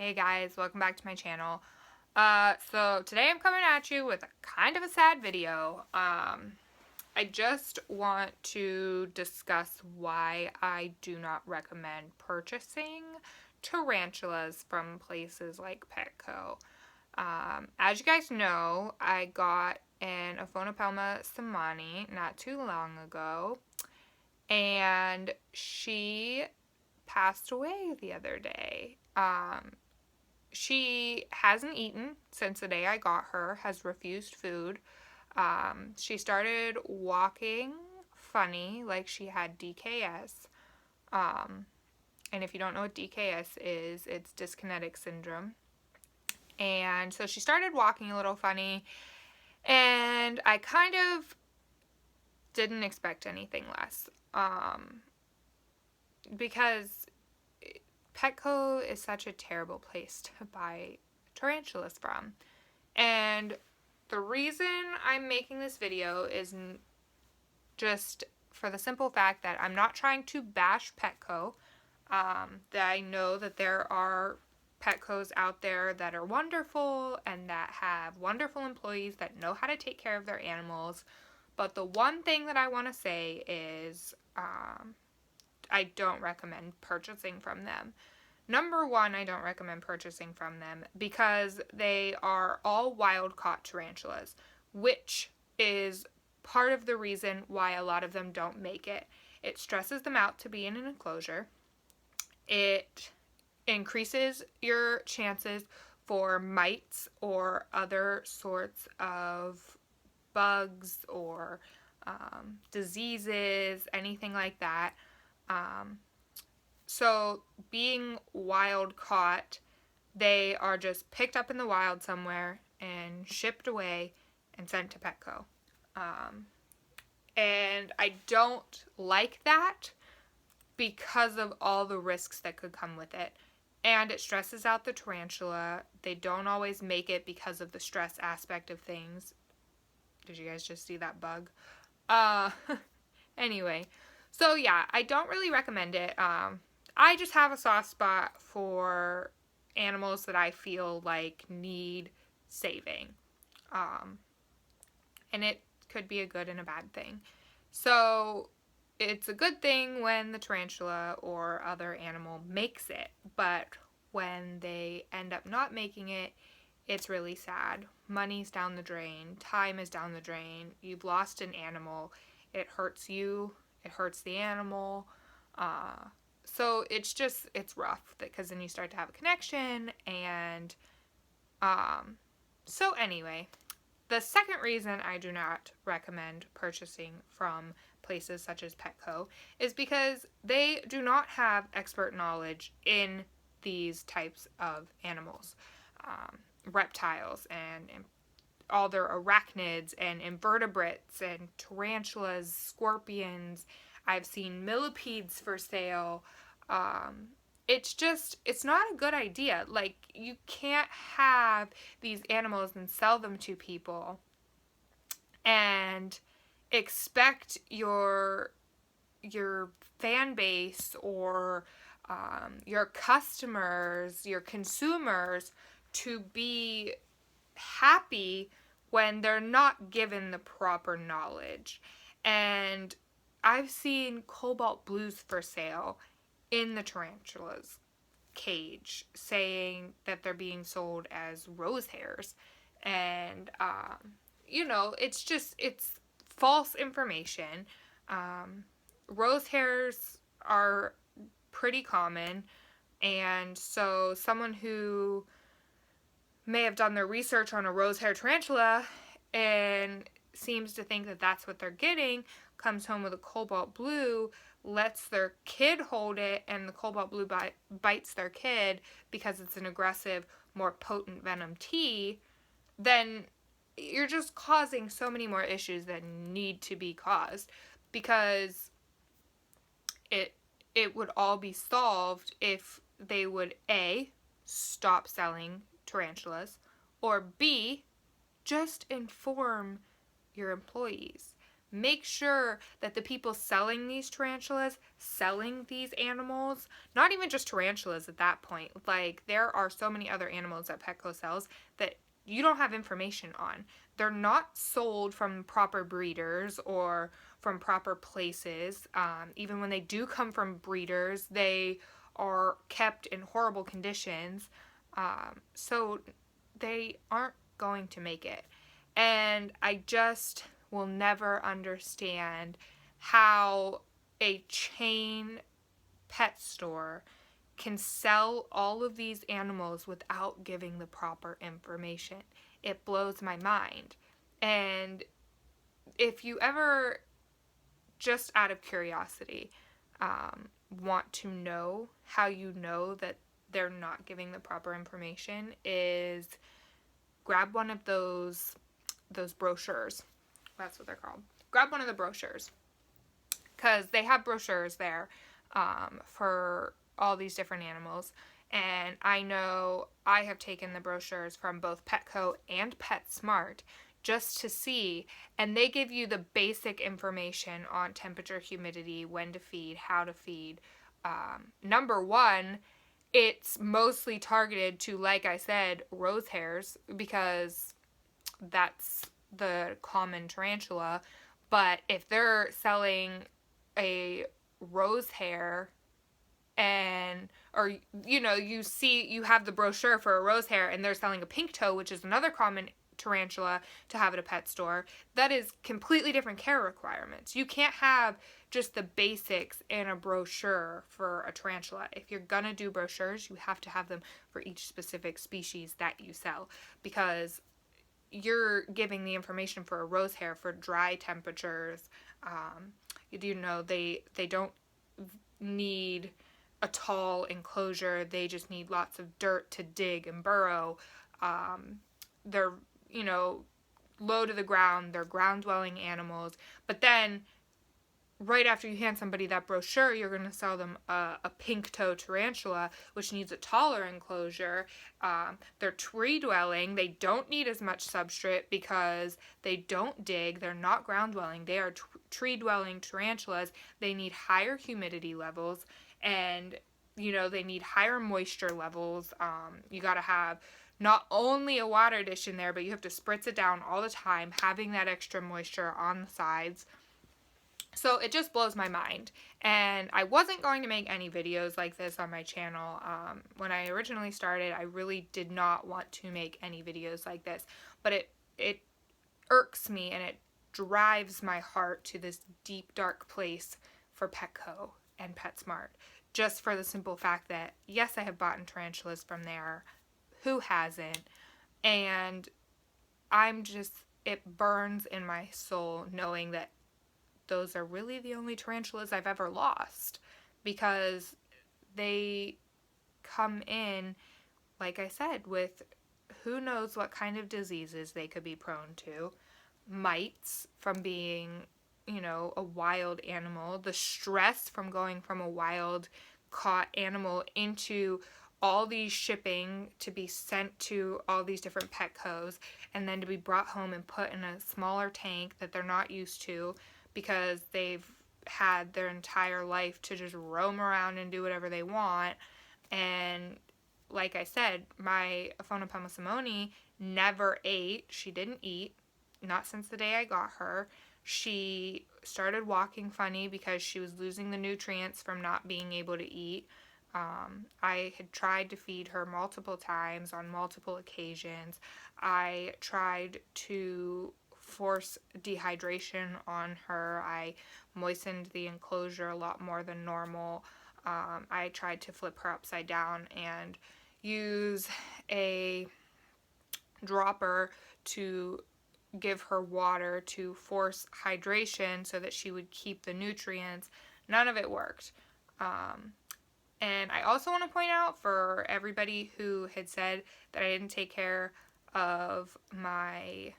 Hey guys, welcome back to my channel. So today I'm coming at you with a kind of a sad video. I just want to discuss why I do not recommend purchasing tarantulas from places like Petco. As you guys know, I got an Aphonopelma seemani not too long ago, and she passed away the other day. She hasn't eaten since the day I got her, has refused food. She started walking funny, like she had DKS. And if you don't know what DKS is, it's dyskinetic syndrome. And so she started walking a little funny, and I kind of didn't expect anything less. Because Petco is such a terrible place to buy tarantulas from. And the reason I'm making this video is just for the simple fact that I'm not trying to bash Petco. That I know that there are Petcos out there that are wonderful and that have wonderful employees that know how to take care of their animals. But the one thing that I want to say is I don't recommend purchasing from them. Number one, I don't recommend purchasing from them because they are all wild-caught tarantulas, which is part of the reason why a lot of them don't make it. It stresses them out to be in an enclosure. It increases your chances for mites or other sorts of bugs or diseases, anything like that. So being wild caught, they are just picked up in the wild somewhere and shipped away and sent to Petco. And I don't like that because of all the risks that could come with it. And it stresses out the tarantula. They don't always make it because of the stress aspect of things. Did you guys just see that bug? Anyway. So yeah, I don't really recommend it. I just have a soft spot for animals that I feel like need saving. And it could be a good and a bad thing. So it's a good thing when the tarantula or other animal makes it, but when they end up not making it, it's really sad. Money's down the drain, time is down the drain, you've lost an animal, it hurts you, it hurts the animal. So it's rough because then you start to have a connection. And so anyway, the second reason I do not recommend purchasing from places such as Petco is because they do not have expert knowledge in these types of animals, reptiles and all their arachnids and invertebrates and tarantulas, scorpions. I've seen millipedes for sale. It's not a good idea. Like, you can't have these animals and sell them to people and expect your fan base or your customers, your consumers to be happy when they're not given the proper knowledge. And I've seen cobalt blues for sale in the tarantula's cage saying that they're being sold as rose hairs. And, it's false information. Rose hairs are pretty common. And so someone who may have done their research on a rose hair tarantula and seems to think that that's what they're getting, comes home with a cobalt blue, lets their kid hold it, and the cobalt blue bites their kid because it's an aggressive, more potent venom tea, then you're just causing so many more issues that need to be caused, because it would all be solved if they would A, stop selling tarantulas, or B, just inform your employees. make sure that the people selling these tarantulas, selling these animals, not even just tarantulas at that point, like there are so many other animals that Petco sells that you don't have information on. They're not sold from proper breeders or from proper places. Even when they do come from breeders, they are kept in horrible conditions. So they aren't going to make it. And I just will never understand how a chain pet store can sell all of these animals without giving the proper information. It blows my mind. And if you ever, just out of curiosity, want to know how you know that they're not giving the proper information, is grab one of those brochures. That's what they're called. Grab one of the brochures, because they have brochures there for all these different animals. And I know I have taken the brochures from both Petco and PetSmart just to see, and they give you the basic information on temperature, humidity, when to feed, how to feed. Number one, it's mostly targeted to, like I said, rose hares, because that's the common tarantula. But if they're selling a rose hare, and or you have the brochure for a rose hare and they're selling a pink toe, which is another common tarantula to have at a pet store, that is completely different care requirements. You can't have just the basics in a brochure for a tarantula. If you're gonna do brochures, you have to have them for each specific species that you sell, because you're giving the information for a rose hare for dry temperatures. They don't need a tall enclosure. They just need lots of dirt to dig and burrow. They're, low to the ground. They're ground-dwelling animals. But then, right after you hand somebody that brochure, you're going to sell them a pink toe tarantula, which needs a taller enclosure. They're tree-dwelling. They don't need as much substrate because they don't dig. They're not ground-dwelling. They are tree-dwelling tarantulas. They need higher humidity levels, and they need higher moisture levels. You got to have not only a water dish in there, but you have to spritz it down all the time, having that extra moisture on the sides. So it just blows my mind. And I wasn't going to make any videos like this on my channel. When I originally started, I really did not want to make any videos like this. But it irks me, and it drives my heart to this deep, dark place for Petco and PetSmart. Just for the simple fact that, yes, I have bought tarantulas from there. Who hasn't? And it burns in my soul knowing that those are really the only tarantulas I've ever lost, because they come in, like I said, with who knows what kind of diseases they could be prone to. Mites from being, a wild animal. The stress from going from a wild caught animal into all these shipping to be sent to all these different Petcos, and then to be brought home and put in a smaller tank that they're not used to, because they've had their entire life to just roam around and do whatever they want. And like I said, my Aphonopelma seemani never ate. She didn't eat, not since the day I got her. She started walking funny because she was losing the nutrients from not being able to eat. I had tried to feed her multiple times on multiple occasions. I tried to force dehydration on her. I moistened the enclosure a lot more than normal. I tried to flip her upside down and use a dropper to give her water to force hydration so that she would keep the nutrients. None of it worked. And I also want to point out, for everybody who had said that I didn't take care of my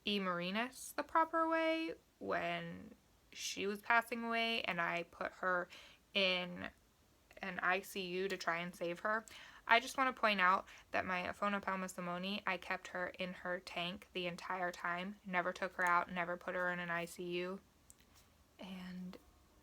E. Marinus the proper way when she was passing away, and I put her in an ICU to try and save her. I just want to point out that my Aphonopelma seemani, I kept her in her tank the entire time. Never took her out, never put her in an ICU. And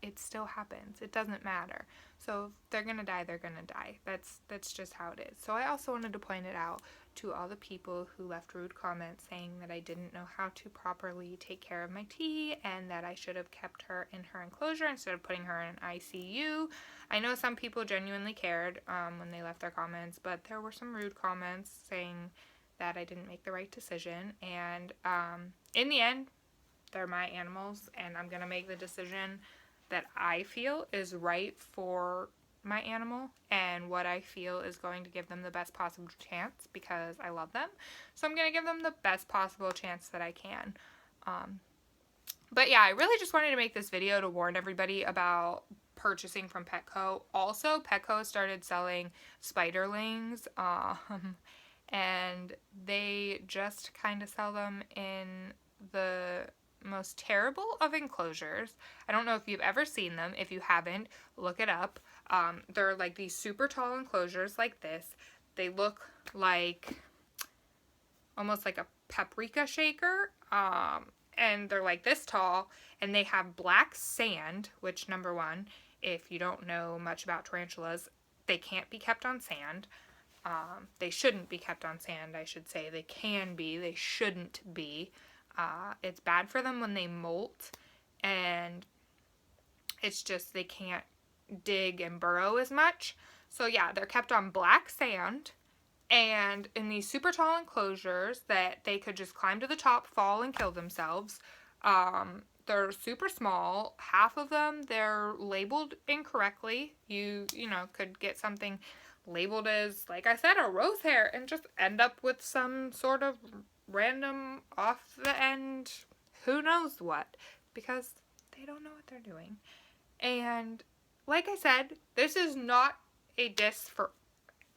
it still happens. It doesn't matter. So if they're going to die, they're going to die. That's just how it is. So I also wanted to point it out to all the people who left rude comments saying that I didn't know how to properly take care of my tea and that I should have kept her in her enclosure instead of putting her in an ICU. I know some people genuinely cared when they left their comments, but there were some rude comments saying that I didn't make the right decision. And in the end, they're my animals, and I'm going to make the decision that I feel is right for my animal and what I feel is going to give them the best possible chance because I love them. So I'm going to give them the best possible chance that I can. But yeah, I really just wanted to make this video to warn everybody about purchasing from Petco. Also, Petco started selling Spiderlings, and they just kind of sell them in the most terrible of enclosures. I don't know if you've ever seen them. If you haven't, look it up. They're like these super tall enclosures like this. They look like almost like a paprika shaker. And they're like this tall, and they have black sand, which, number one, if you don't know much about tarantulas, they can't be kept on sand. They shouldn't be kept on sand, I should say. They can be. They shouldn't be. It's bad for them when they molt, and it's just they can't dig and burrow as much. So yeah, they're kept on black sand and in these super tall enclosures that they could just climb to the top, fall, and kill themselves. They're super small. Half of them, they're labeled incorrectly. You know, could get something labeled as, like I said, a rose hair and just end up with some sort of random off the end who knows what, because they don't know what they're doing. And like I said, this is not a diss for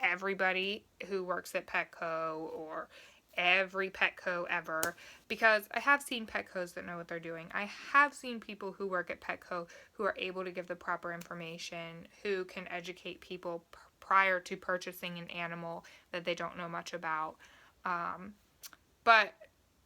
everybody who works at Petco or every Petco ever, because I have seen Petcos that know what they're doing. I have seen people who work at Petco who are able to give the proper information, who can educate people prior to purchasing an animal that they don't know much about. But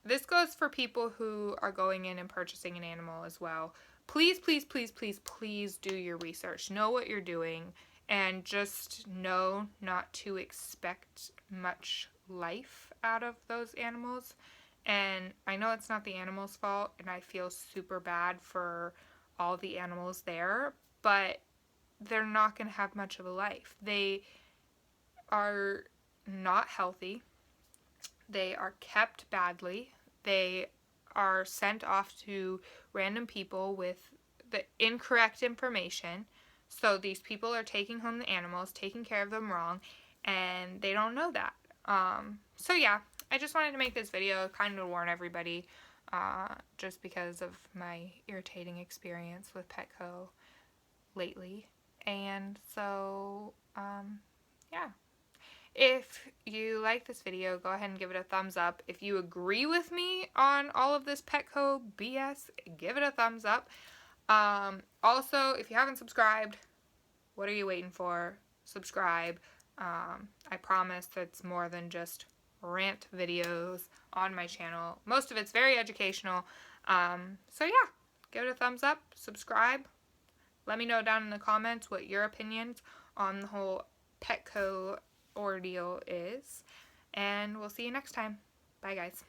this goes for people who are going in and purchasing an animal as well. Please, please, please, please, please do your research. Know what you're doing, and just know not to expect much life out of those animals. And I know it's not the animal's fault, and I feel super bad for all the animals there, but they're not going to have much of a life. They are not healthy. They are kept badly. They are sent off to random people with the incorrect information. So these people are taking home the animals, taking care of them wrong, and they don't know that. So yeah, I just wanted to make this video kind of to warn everybody, just because of my irritating experience with Petco lately. And so, yeah. If you like this video, go ahead and give it a thumbs up. If you agree with me on all of this Petco BS, give it a thumbs up. Also, if you haven't subscribed, what are you waiting for? Subscribe. I promise that's more than just rant videos on my channel. Most of it's very educational. So yeah, give it a thumbs up, subscribe. Let me know down in the comments what your opinions on the whole Petco ordeal is, and we'll see you next time. Bye guys.